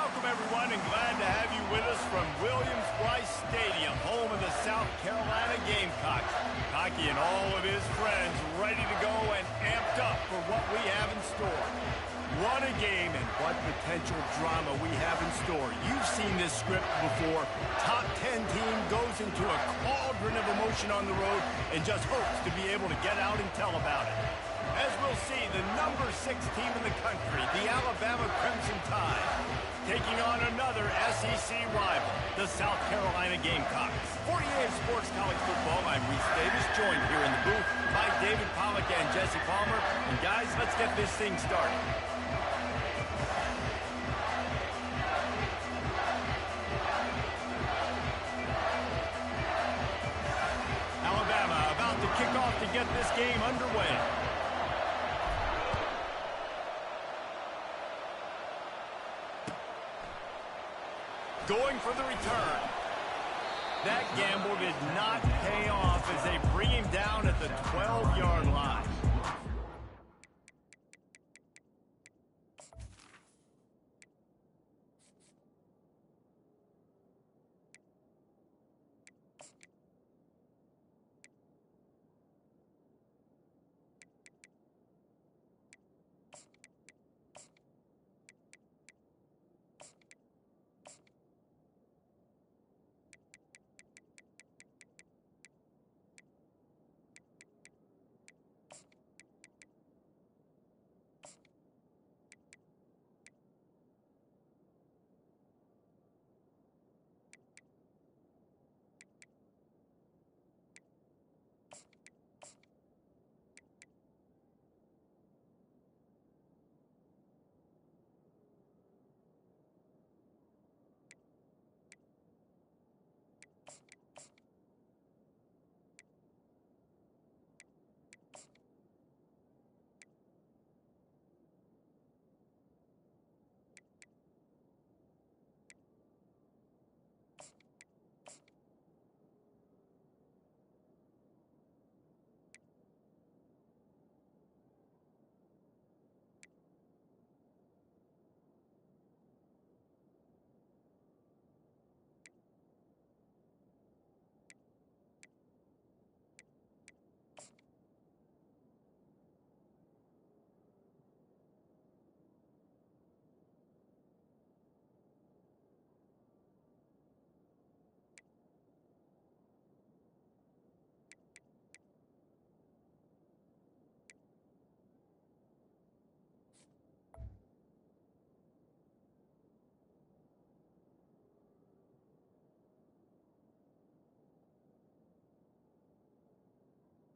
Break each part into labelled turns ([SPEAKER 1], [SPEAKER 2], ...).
[SPEAKER 1] Welcome, everyone, and glad to have you with us from Williams-Brice Stadium, home of the South Carolina Gamecocks. Hockey and all of his friends ready to go and amped up for what we have in store. What a game and what potential drama we have in store. You've seen this script before. Top 10 team goes into a cauldron of emotion on the road and just hopes to be able to get out and tell about it. As we'll see, the number 6 team in the country, the Alabama Crimson Tide, taking on another SEC rival, the South Carolina Gamecocks. 48 Sports College Football, I'm Reese Davis, joined here in the booth by David Pollack and Jesse Palmer. And guys, let's get this thing started. Alabama about to kick off to get this game underway. Going for the return. That gamble did not pay off as they bring him down at the 12-yard line.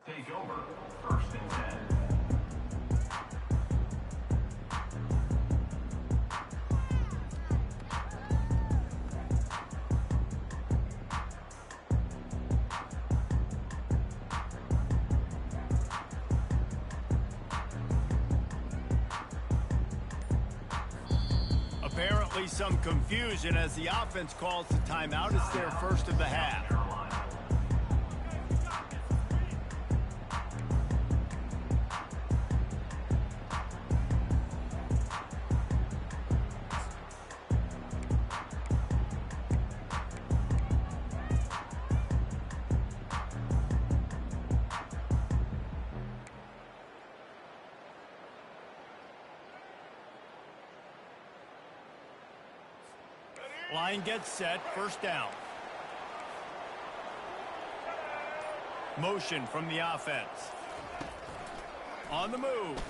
[SPEAKER 2] Take over, 1st and 10.
[SPEAKER 1] Apparently some confusion as the offense calls the timeout. It's their first of the half. Line gets set, first down. Motion from the offense. On the move.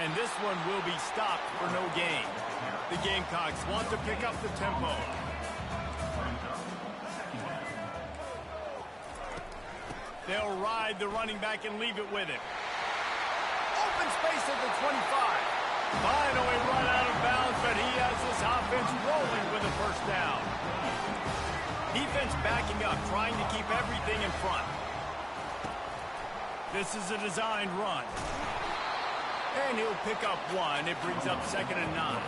[SPEAKER 1] And this one will be stopped for no gain. The Gamecocks want to pick up the tempo. They'll ride the running back and leave it with him. Open space at the 25. Finally run out of bounds, but he has this offense rolling with a first down. Defense backing up, trying to keep everything in front. This is a designed run. And he'll pick up one. It brings up 2nd and 9.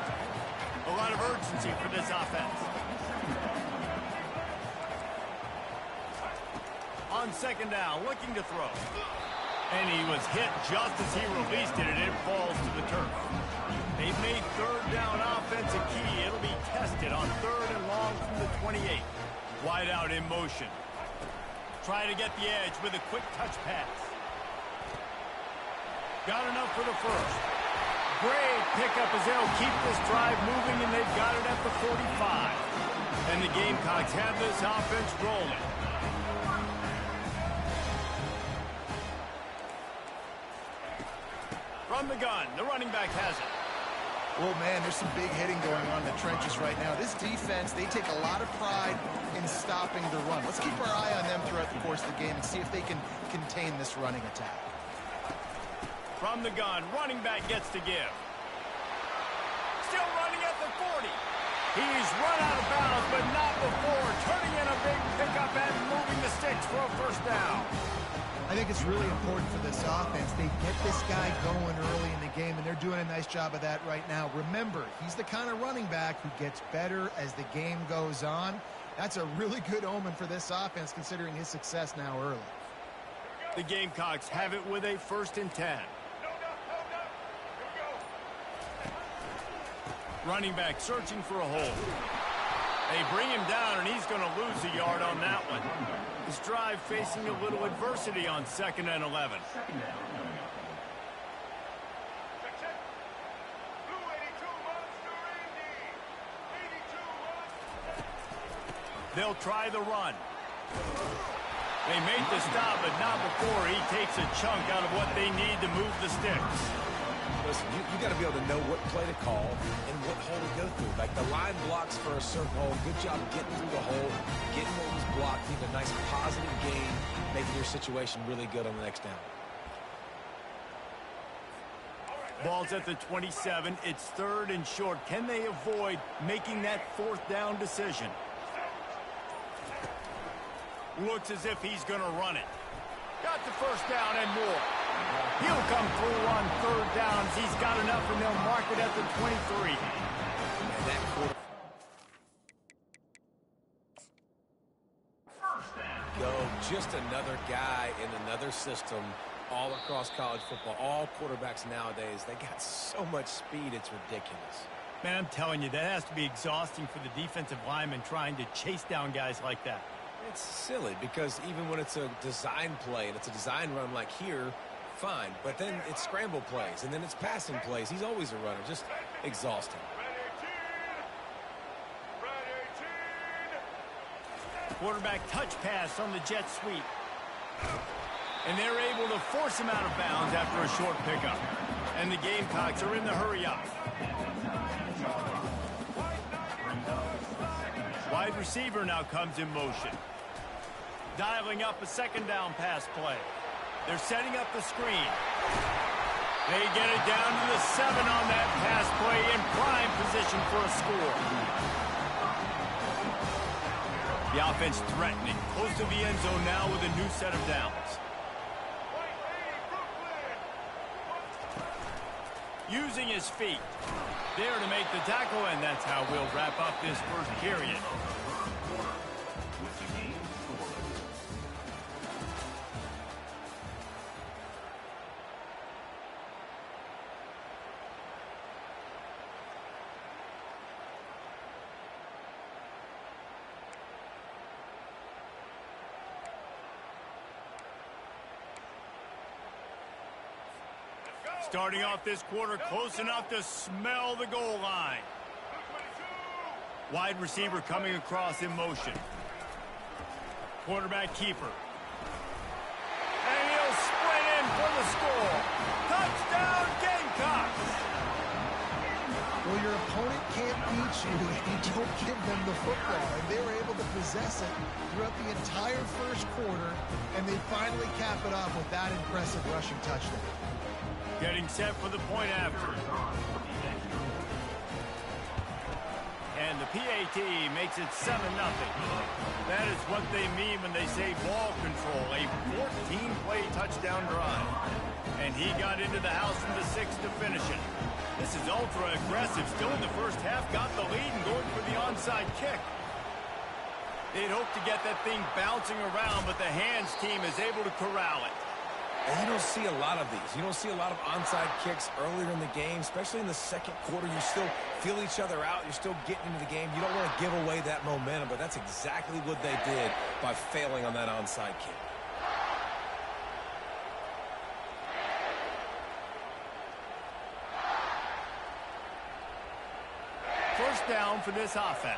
[SPEAKER 1] A lot of urgency for this offense. On 2nd down, looking to throw. And he was hit just as he released it, and it falls to the turf. They've made third down offense a key. It'll be tested on third and long from the 28. Wide out in motion. Trying to get the edge with a quick touch pass. Got enough for the first. Great pickup as they'll keep this drive moving, and they've got it at the 45. And the Gamecocks have this offense rolling. From the gun, the running back has it.
[SPEAKER 3] Oh, man, there's some big hitting going on in the trenches right now. This defense, they take a lot of pride in stopping the run. Let's keep our eye on them throughout the course of the game and see if they can contain this running attack.
[SPEAKER 1] From the gun, running back gets to give. Still running at the 40. He's run out of bounds, but not before turning in a big pickup and moving the sticks for a first down.
[SPEAKER 3] I think it's really important for this offense. They get this guy going early in the game, and they're doing a nice job of that right now. Remember, he's the kind of running back who gets better as the game goes on. That's a really good omen for this offense, considering his success now early.
[SPEAKER 1] The Gamecocks have it with a 1st and 10. Running back searching for a hole. They bring him down, and he's going to lose a yard on that one. His drive facing a little adversity on 2nd and 11. They'll try the run. They make the stop, but not before he takes a chunk out of what they need to move the sticks.
[SPEAKER 4] Listen, you got to be able to know what play to call and what hole to go through. Like the line blocks for a certain hole. Good job getting through the hole, getting what was blocked, getting a nice positive gain, making your situation really good on the next down.
[SPEAKER 1] Ball's at the 27. It's 3rd and short. Can they avoid making that 4th down decision? Looks as if he's going to run it. Got the first down and more. He'll come through on 3rd downs. He's got enough, and they'll mark it at the 23.
[SPEAKER 4] And that quarter. Go, just another guy in another system all across college football. All quarterbacks nowadays, they got so much speed, it's ridiculous.
[SPEAKER 1] Man, I'm telling you, that has to be exhausting for the defensive lineman trying to chase down guys like that.
[SPEAKER 4] It's silly because even when it's a design play and it's a design run like here, fine. But then it's scramble plays and then it's passing plays. He's always a runner. Just exhausting.
[SPEAKER 1] Quarterback touch pass on the jet sweep. And they're able to force him out of bounds after a short pickup. And the Gamecocks are in the hurry up. Wide receiver now comes in motion. Dialing up a 2nd down pass play. They're setting up the screen. They get it down to the 7 on that pass play in prime position for a score. The offense threatening, close to the end zone now with a new set of downs. Using his feet. There to make the tackle, and that's how we'll wrap up this first period. Starting off this quarter close enough to smell the goal line. Wide receiver coming across in motion. Quarterback keeper. And he'll sprint in for the score. Touchdown Gamecocks!
[SPEAKER 3] Well, your opponent can't beat you if you don't give them the football. And they were able to possess it throughout the entire first quarter, and they finally cap it off with that impressive rushing touchdown.
[SPEAKER 1] Getting set for the point after. And the PAT makes it 7-0. That is what they mean when they say ball control. A 14-play touchdown drive. And he got into the house from the 6 to finish it. This is ultra-aggressive. Still in the first half, got the lead and going for the onside kick. They'd hope to get that thing bouncing around, but the hands team is able to corral it.
[SPEAKER 4] And you don't see a lot of these. You don't see a lot of onside kicks earlier in the game, especially in the second quarter. You still feel each other out. You're still getting into the game. You don't want to give away that momentum, but that's exactly what they did by failing on that onside kick.
[SPEAKER 1] First down for this offense.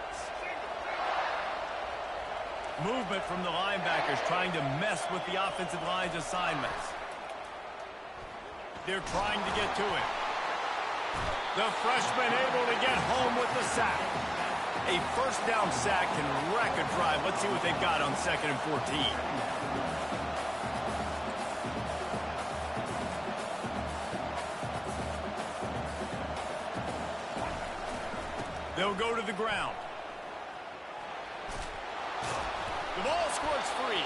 [SPEAKER 1] Movement from the linebackers trying to mess with the offensive line's assignments. They're trying to get to it. The freshman able to get home with the sack. A first down sack can wreck a drive. Let's see what they've got on 2nd and 14. They'll go to the ground. The ball squirts free.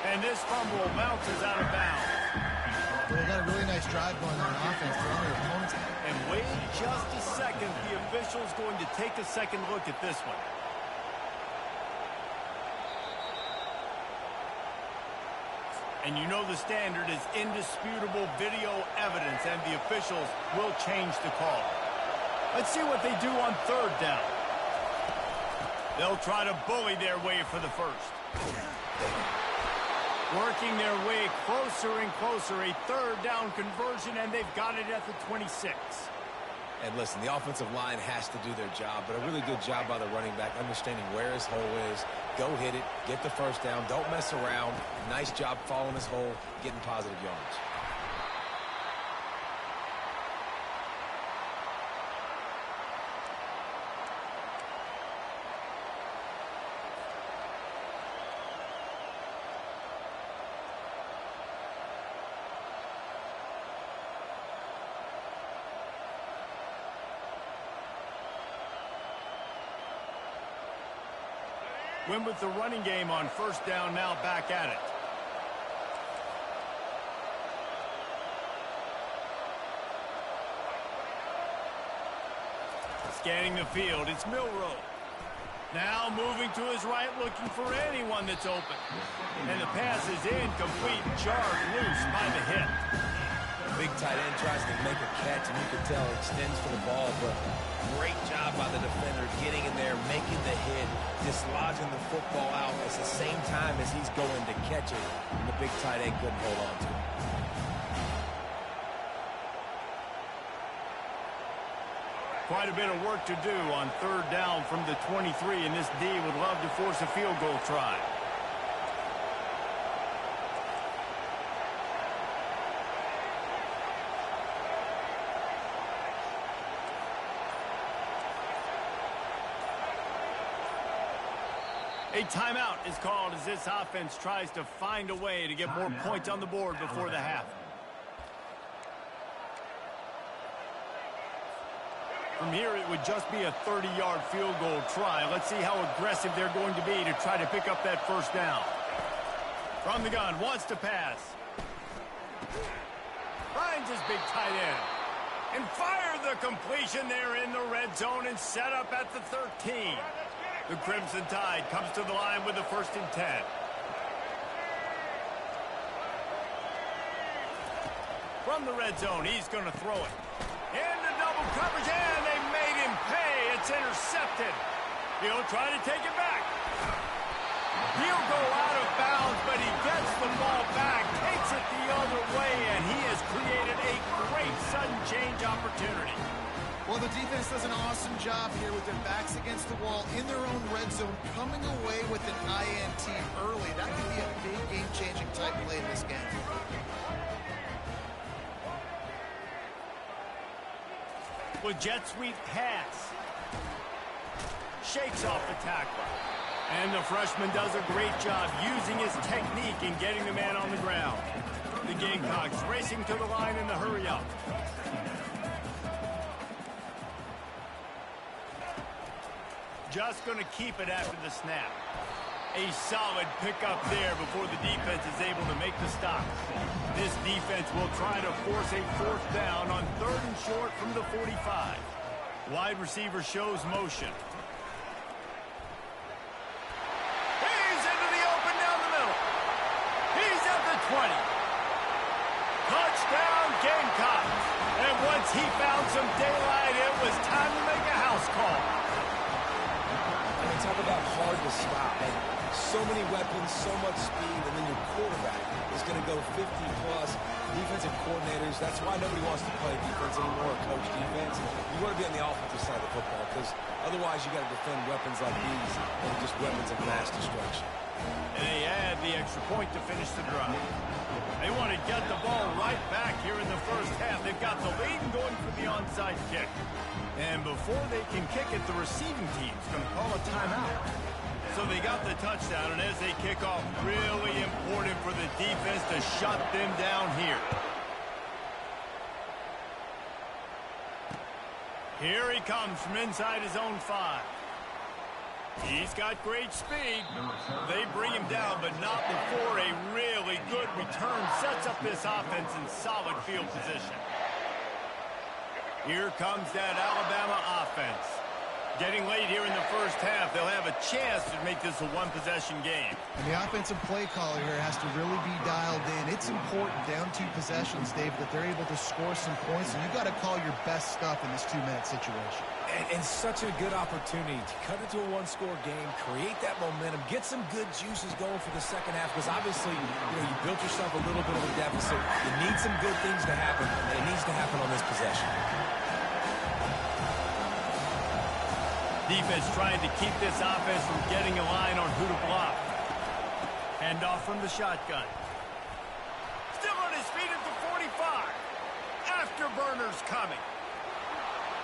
[SPEAKER 1] And this fumble bounces out of bounds.
[SPEAKER 3] Well, they got a really nice drive going on offense. They're on their opponent's.
[SPEAKER 1] And wait just a second. The official's going to take a second look at this one. And you know the standard is indisputable video evidence, and the officials will change the call. Let's see what they do on 3rd down. They'll try to bully their way for the first. Working their way closer and closer. A 3rd down conversion, and they've got it at the 26.
[SPEAKER 4] And listen, the offensive line has to do their job, but a really good job by the running back, understanding where his hole is. Go hit it, get the first down, don't mess around. Nice job following his hole, getting positive yards.
[SPEAKER 1] Win with the running game on 1st down, now back at it. Scanning the field, it's Milroe. Now moving to his right, looking for anyone that's open. And the pass is incomplete, jarred loose by the hit.
[SPEAKER 4] Big tight end tries to make a catch, and you can tell extends for the ball, but great job by the defender getting in there, making the hit, dislodging the football out at the same time as he's going to catch it, and the big tight end couldn't hold on to it.
[SPEAKER 1] Quite a bit of work to do on 3rd down from the 23, and this D would love to force a field goal try. A timeout is called as this offense tries to find a way to get more points on the board before the half. From here, it would just be a 30-yard field goal try. Let's see how aggressive they're going to be to try to pick up that first down. From the gun, wants to pass. Finds his big tight end. And fire the completion there in the red zone and set up at the 13. The Crimson Tide comes to the line with the 1st and 10. From the red zone, he's going to throw it. Into double coverage, and they made him pay. It's intercepted. He'll try to take it back. He'll go out of bounds, but he gets the ball back, takes it the other way, and he has created a great sudden change opportunity.
[SPEAKER 3] Well, the defense does an awesome job here with their backs against the wall in their own red zone, coming away with an INT early. That could be a big game-changing type play in this game.
[SPEAKER 1] With jet sweep pass. Shakes off the tackler. And the freshman does a great job using his technique and getting the man on the ground. The Gamecocks racing to the line in the hurry-up. Just going to keep it after the snap. A solid pickup there before the defense is able to make the stop. This defense will try to force a 4th down on 3rd and short from the 45. Wide receiver shows motion. He's into the open down the middle. He's at the 20. Touchdown, Gamecocks. And once he found some daylight, it was time to make a house call.
[SPEAKER 4] And they talk about hard to stop. And so many weapons, so much speed, and then your quarterback is going to go 50-plus. Defensive coordinators, that's why nobody wants to play defense anymore or coach defense. You want to be on the offensive side of the football because otherwise you got to defend weapons like these and just weapons of mass destruction.
[SPEAKER 1] And they add the extra point to finish the drive. They want to get the ball right back here in the first half. They've got the lead and going for the onside kick. And before they can kick it, the receiving team's going to call a timeout. So they got the touchdown, and as they kick off, really important for the defense to shut them down here. Here he comes from inside his own 5. He's got great speed. They bring him down, but not before a really good return sets up this offense in solid field position. Here comes that Alabama offense. Getting late here in the first half, they'll have a chance to make this a one-possession game.
[SPEAKER 3] And the offensive play caller here has to really be dialed in. It's important down 2 possessions, Dave, that they're able to score some points, and you've got to call your best stuff in this 2-minute situation.
[SPEAKER 4] And such a good opportunity to cut into a one-score game, create that momentum, get some good juices going for the second half, because obviously, you built yourself a little bit of a deficit. You need some good things to happen, and it needs to happen on this possession.
[SPEAKER 1] Defense trying to keep this offense from getting a line on who to block. Hand off from the shotgun. Still on his feet at the 45. Afterburners coming.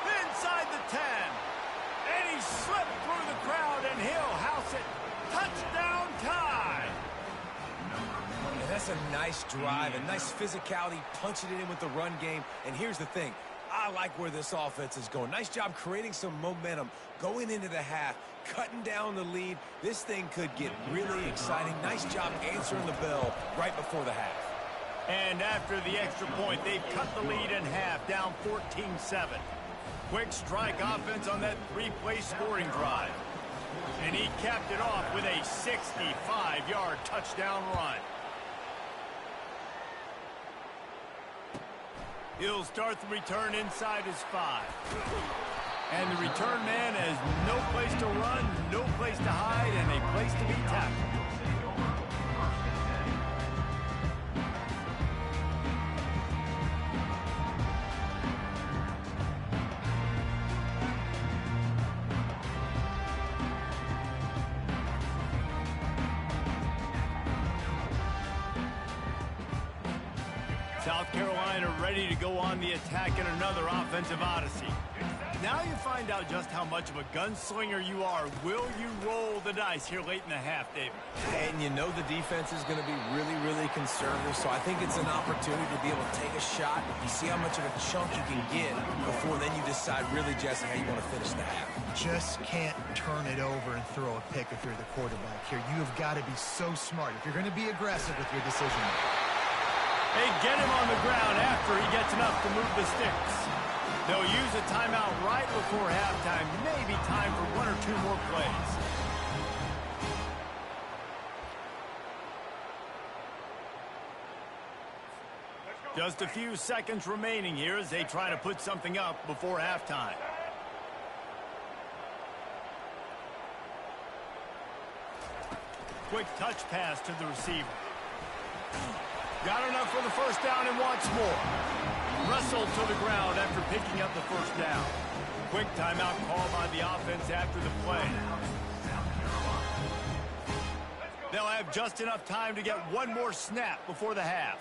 [SPEAKER 1] Inside the 10. And he slipped through the crowd, and he'll house it. Touchdown tie.
[SPEAKER 4] And that's a nice drive, a nice physicality, punching it in with the run game. And here's the thing. I like where this offense is going. Nice job creating some momentum, going into the half, cutting down the lead. This thing could get really exciting. Nice job answering the bell right before the half.
[SPEAKER 1] And after the extra point, they've cut the lead in half, down 14-7. Quick strike offense on that 3-play scoring drive. And he capped it off with a 65-yard touchdown run. He'll start the return inside his 5. And the return man has no place to run, no place to hide, and a place to be tackled. South Carolina ready to go on the attack in another offensive odyssey. Now you find out just how much of a gunslinger you are. Will you roll the dice here late in the half, David?
[SPEAKER 4] And you know the defense is going to be really, really conservative, so I think it's an opportunity to be able to take a shot. You see how much of a chunk you can get before then you decide really, Jesse, how you want to finish the half.
[SPEAKER 3] Just can't turn it over and throw a pick if you're the quarterback here. You have got to be so smart if you're going to be aggressive with your decision.
[SPEAKER 1] They get him on the ground after he gets enough to move the sticks. They'll use a timeout right before halftime. Maybe time for 1 or 2 more plays. Just a few seconds remaining here as they try to put something up before halftime. Quick touch pass to the receiver. Got enough for the first down and wants more. Wrestled to the ground after picking up the first down. Quick timeout call by the offense after the play. They'll have just enough time to get one more snap before the half.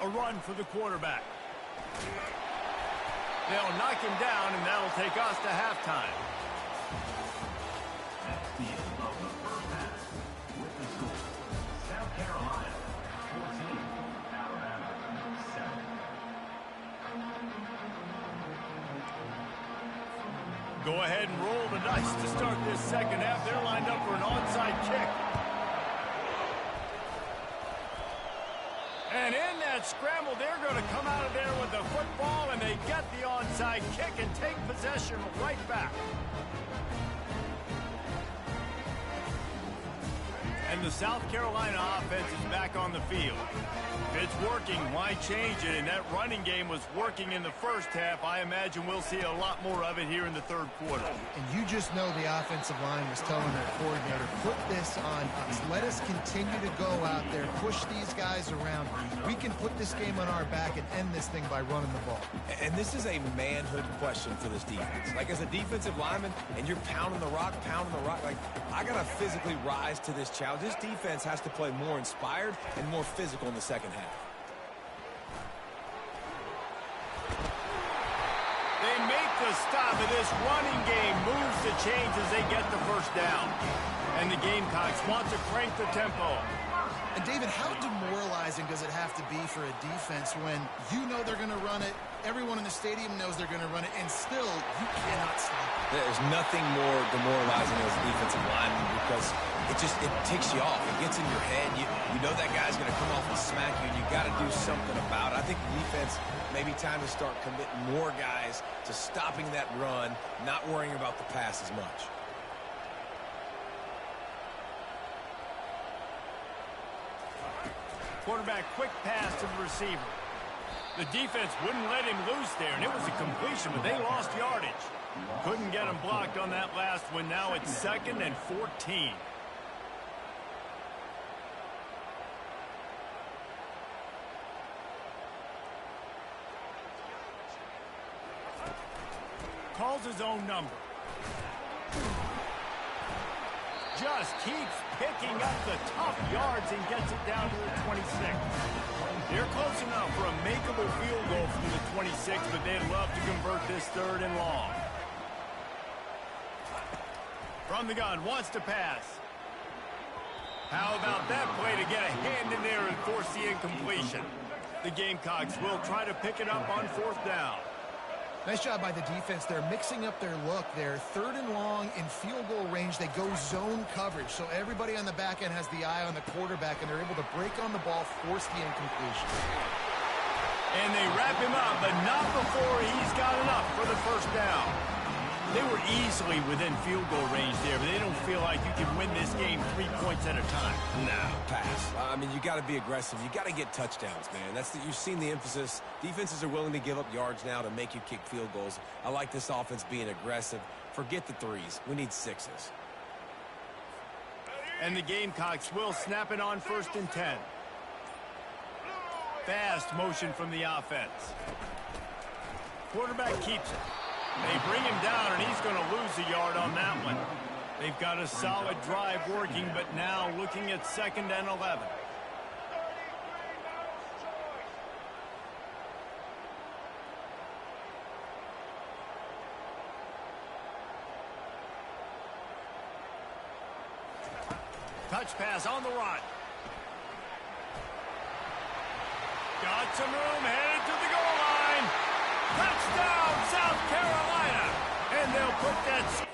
[SPEAKER 1] A run for the quarterback. They'll knock him down, and that'll take us to halftime.
[SPEAKER 2] The end of the first half with the score. South Carolina 14, Alabama 7.
[SPEAKER 1] Go ahead and roll the dice to start this second half. They're lined up for an onside kick. And in that scramble, they're going to come out of there with the football, and they get the onside kick and take possession right back. And the South Carolina offense is back on the field. If it's working, why change it? And that running game was working in the first half. I imagine we'll see a lot more of it here in the third quarter.
[SPEAKER 3] And you just know the offensive line was telling their coordinator, put this on us. Let us continue to go out there, push these guys around. We can put this game on our back and end this thing by running the ball.
[SPEAKER 4] And this is a manhood question for this defense. Like, as a defensive lineman, and you're pounding the rock, like, I got to physically rise to this challenge. This defense has to play more inspired and more physical in the second half.
[SPEAKER 1] They make the stop, and this running game moves the chains as they get the first down. And the Gamecocks want to crank the tempo.
[SPEAKER 3] And, David, how demoralizing does it have to be for a defense when you know they're going to run it, everyone in the stadium knows they're going to run it, and still you cannot stop it?
[SPEAKER 4] There's nothing more demoralizing as a defensive lineman because it takes you off. It gets in your head. You know that guy's going to come off and smack you, and you got to do something about it. I think the defense, maybe time to start committing more guys to stopping that run, not worrying about the pass as much.
[SPEAKER 1] Quarterback quick pass to the receiver. The defense wouldn't let him loose there, and it was a completion, but they lost yardage. Couldn't get him blocked on that last one. Now it's 2nd and 14. Calls his own number. Just keeps picking up the tough yards and gets it down to the 26. They're close enough for a makeable field goal from the 26, but they'd love to convert this 3rd and long. From the gun, wants to pass. How about that play to get a hand in there and force the incompletion? The Gamecocks will try to pick it up on 4th down.
[SPEAKER 3] Nice job by the defense. They're mixing up their look. They're 3rd and long in field goal range. They go zone coverage. So everybody on the back end has the eye on the quarterback, and they're able to break on the ball, force the incompletion.
[SPEAKER 1] And they wrap him up, but not before he's got enough for the first down. They were easily within field goal range there, but they don't feel like you can win this game 3 points at a time.
[SPEAKER 4] No, pass. I mean, you got to be aggressive. You got to get touchdowns, man. You've seen the emphasis. Defenses are willing to give up yards now to make you kick field goals. I like this offense being aggressive. Forget the 3s. We need 6s.
[SPEAKER 1] And the Gamecocks will snap it on 1st and 10. Fast motion from the offense. Quarterback keeps it. They bring him down, and he's going to lose a yard on that one. They've got a solid drive working, but now looking at 2nd and 11. Touch pass on the run. Got some room, headed to the goal line. Touchdown, South Carolina. And they'll put that...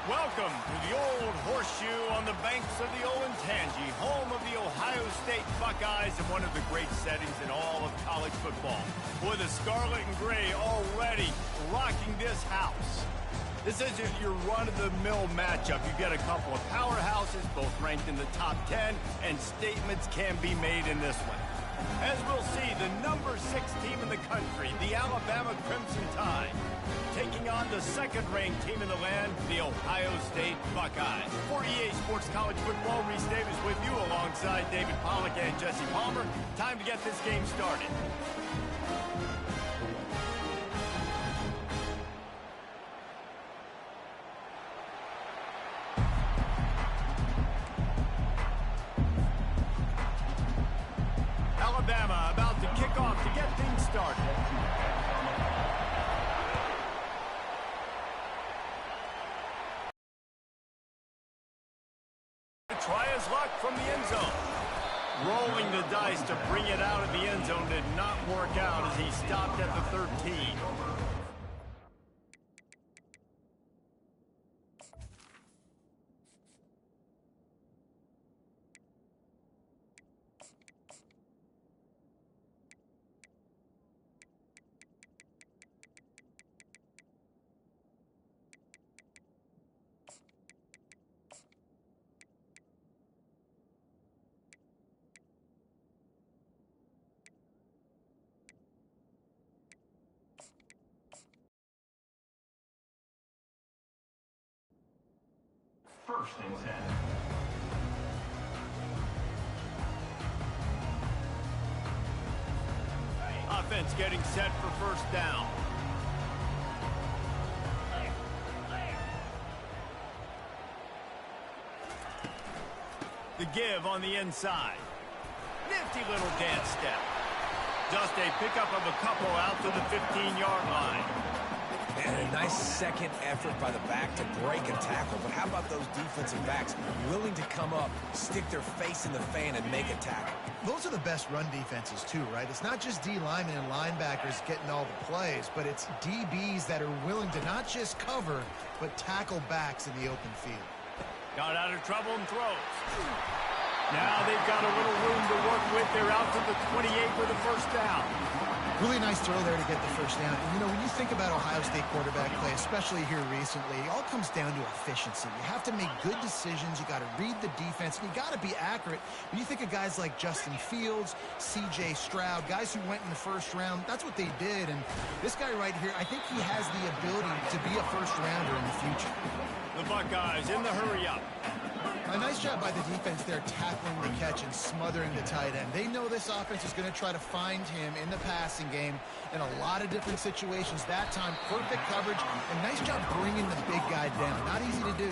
[SPEAKER 1] Welcome to the Old Horseshoe on the banks of the Olentangy, home of the Ohio State Buckeyes and one of the great settings in all of college football. Boy, the scarlet and gray already rocking this house. This isn't your run-of-the-mill matchup. You've got a couple of powerhouses, both ranked in the top 10, and statements can be made in this one. As we'll see, the number 6 team in the country, the Alabama Crimson Tide, taking on the second-ranked team in the land, the Ohio State Buckeyes. For EA Sports College Football, Reese Davis with you alongside David Pollack and Jesse Palmer. Time to get this game started. Alabama about to kick off to get things started. Try his luck from the end zone. Rolling the dice to bring it out of the end zone did not work out as he stopped at the 13.
[SPEAKER 2] First and 10.
[SPEAKER 1] Offense getting set for first down. The give on the inside. Nifty little dance step. Just a pickup of a couple out to the 15-yard line.
[SPEAKER 4] And a nice second effort by the back to break a tackle. But how about those defensive backs willing to come up, stick their face in the fan, and make a tackle?
[SPEAKER 3] Those are the best run defenses, too, right? It's not just D linemen and linebackers getting all the plays, but it's DBs that are willing to not just cover, but tackle backs in the open field.
[SPEAKER 1] Got out of trouble and throws. Now they've got a little room to work with. They're out to the 28 with a first down.
[SPEAKER 3] Really nice throw there to get the first down. And, you know, when you think about Ohio State quarterback play, especially here recently, it all comes down to efficiency. You have to make good decisions. You got to read the defense, and you got to be accurate. When you think of guys like Justin Fields, C.J. Stroud, guys who went in the first round, that's what they did. And this guy right here, I think he has the ability to be a first-rounder in the future.
[SPEAKER 1] The Buckeyes in the hurry-up.
[SPEAKER 3] A nice job by the defense there tackling the catch and smothering the tight end. They know this offense is going to try to find him in the passing game in a lot of different situations. That time, perfect coverage, and nice job bringing the big guy down. Not easy to do.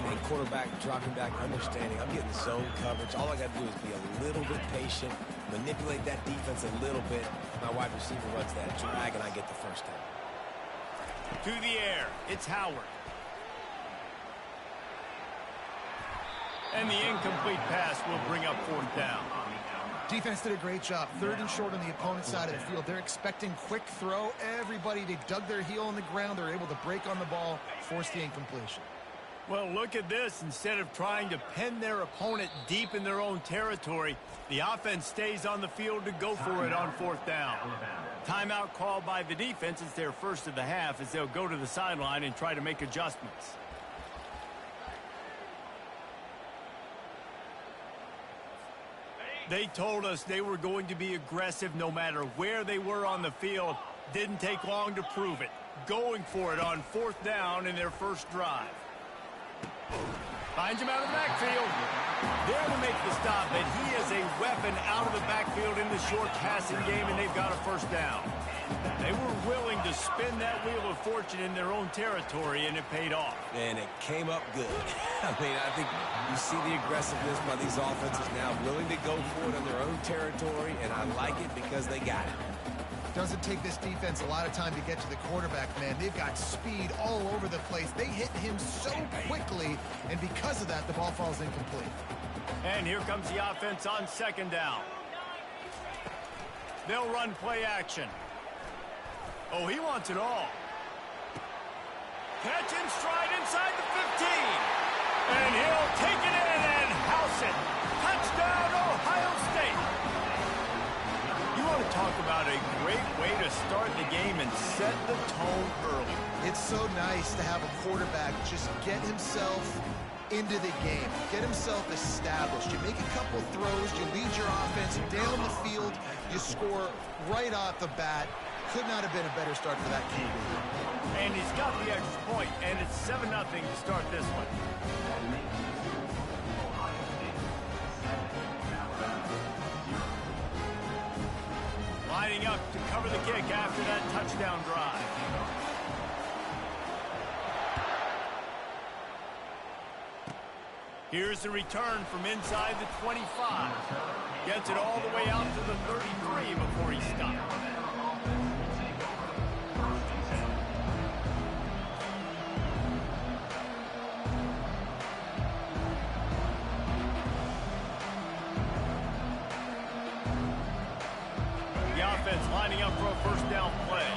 [SPEAKER 4] And quarterback dropping back, understanding I'm getting zone coverage. All I got to do is be a little bit patient, manipulate that defense a little bit. My wide receiver runs that drag, and I get the first down.
[SPEAKER 1] To the air, it's Howard. And the incomplete pass will bring up fourth down.
[SPEAKER 3] Defense did a great job. Third and short on the opponent's side of the field. They're expecting quick throw. Everybody, they dug their heel on the ground. They're able to break on the ball, force the incompletion.
[SPEAKER 1] Well, look at this. Instead of trying to pin their opponent deep in their own territory, the offense stays on the field to go for it on fourth down. Timeout called by the defense. It's their first of the half as they'll go to the sideline and try to make adjustments. They told us they were going to be aggressive no matter where they were on the field. Didn't take long to prove it. Going for it on fourth down in their first drive. Finds him out of the backfield. There to make the stop, but he is a weapon out of the backfield in the short passing game, and they've got a first down. They were willing to spin that wheel of fortune in their own territory, and it paid off.
[SPEAKER 4] And it came up good. I mean, I think you see the aggressiveness by these offenses now, willing to go for it on their own territory, and I like it because they got it.
[SPEAKER 3] Doesn't take this defense a lot of time to get to the quarterback, man. They've got speed all over the place. They hit him so quickly, and because of that, the ball falls incomplete.
[SPEAKER 1] And here comes the offense on second down. They'll run play action. Oh, he wants it all. Catch and stride inside the 15. And he'll take it in and house it. Touchdown, Ohio State. You want to talk about a great way to start the game and set the tone early.
[SPEAKER 3] It's so nice to have a quarterback just get himself into the game, get himself established. You make a couple throws, you lead your offense down the field, you score right off the bat. Could not have been a better start for that QB.
[SPEAKER 1] And he's got the extra point, and it's 7-0 to start this one. Lining up to cover the kick after that touchdown drive. Here's the return from inside the 25. Gets it all the way out to the 33 before he stops. The offense lining up for a first down play.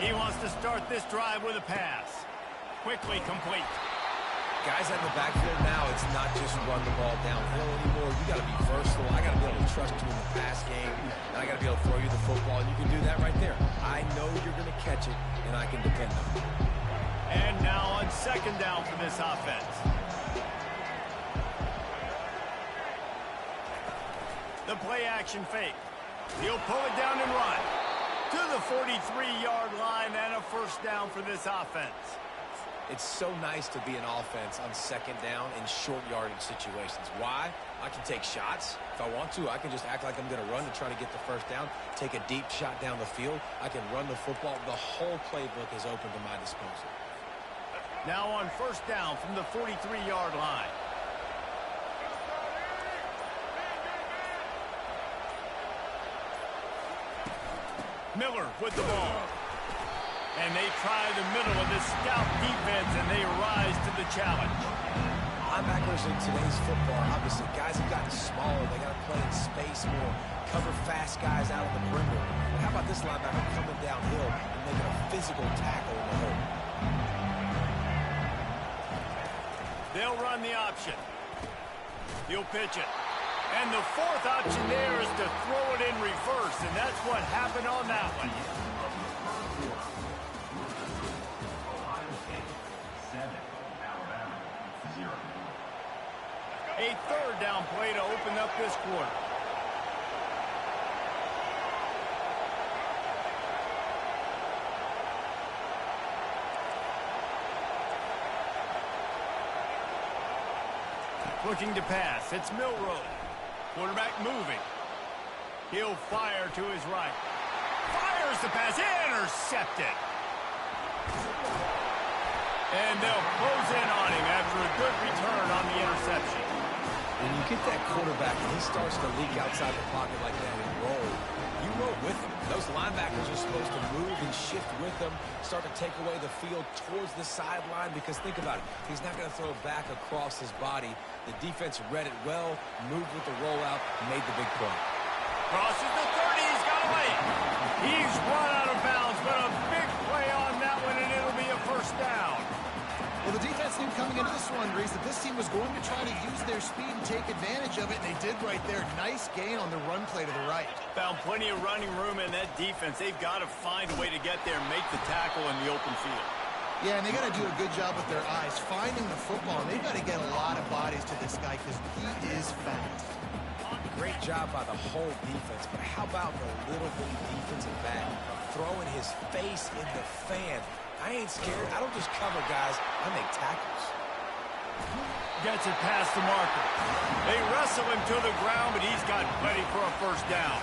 [SPEAKER 1] He wants to start this drive with a pass. Quickly complete.
[SPEAKER 4] Guys in the backfield now, it's not just run the ball downhill anymore. You got to be versatile. I got to be able to trust you in the pass game, and I got to be able to throw you the football, and you can do that right there. I know you're going to catch it, and I can depend on it.
[SPEAKER 1] And now on second down for this offense. The play action fake. He'll pull it down and run to the 43-yard line, and a first down for this offense.
[SPEAKER 4] It's so nice to be an offense on second down in short yardage situations. Why? I can take shots. If I want to, I can just act like I'm going to run to try to get the first down, take a deep shot down the field. I can run the football. The whole playbook is open to my disposal.
[SPEAKER 1] Now on first down from the 43-yard line. Miller with the ball. And they try the middle of this scout defense, and they rise to the challenge.
[SPEAKER 4] Linebackers in today's football, obviously, guys have gotten smaller. They got to play in space more, cover fast guys out of the perimeter. But how about this linebacker coming downhill and making a physical tackle in the hole?
[SPEAKER 1] They'll run the option. He'll pitch it. And the fourth option there is to throw it in reverse, and that's what happened on that one. A third down play to open up this quarter. Looking to pass. It's Milroe. Quarterback moving. He'll fire to his right. Fires the pass. Intercepted. And they'll close in on him after a good return on the interception.
[SPEAKER 4] When you get that quarterback and he starts to leak outside the pocket like that and roll, you roll with him. Those linebackers are supposed to move and shift with them, start to take away the field towards the sideline, because think about it. He's not going to throw it back across his body. The defense read it well, moved with the rollout, made the big play.
[SPEAKER 1] Crosses the 30. He's got away. He's run out of bounds, but a big play on that one, and it'll be a first down.
[SPEAKER 3] Well, the defense knew coming into this one, Reese, that this team was going to try to use their speed and take advantage of it, and they did right there. Nice gain on the run play to the right.
[SPEAKER 1] Found plenty of running room in that defense. They've got to find a way to get there and make the tackle in the open field.
[SPEAKER 3] Yeah, and they got to do a good job with their eyes, finding the football, and they've got to get a lot of bodies to this guy because he is fast.
[SPEAKER 4] Great job by the whole defense, but how about the little bitty defensive back throwing his face in the fan? I ain't scared. I don't just cover guys. I make tackles.
[SPEAKER 1] Gets it past the marker. They wrestle him to the ground, but he's got plenty for a first down.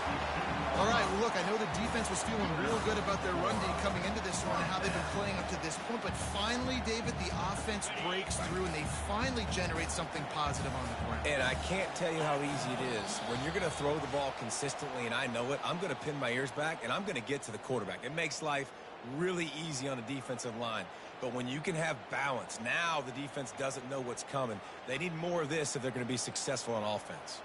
[SPEAKER 3] All right, well, look, I know the defense was feeling real good about their run D coming into this one and how they've been playing up to this point, but finally, David, the offense breaks through, and they finally generate something positive on the ground.
[SPEAKER 4] And I can't tell you how easy it is. When you're going to throw the ball consistently, and I know it, I'm going to pin my ears back, and I'm going to get to the quarterback. It makes life really easy on the defensive line. But when you can have balance, now the defense doesn't know what's coming. They need more of this if they're going to be successful on offense.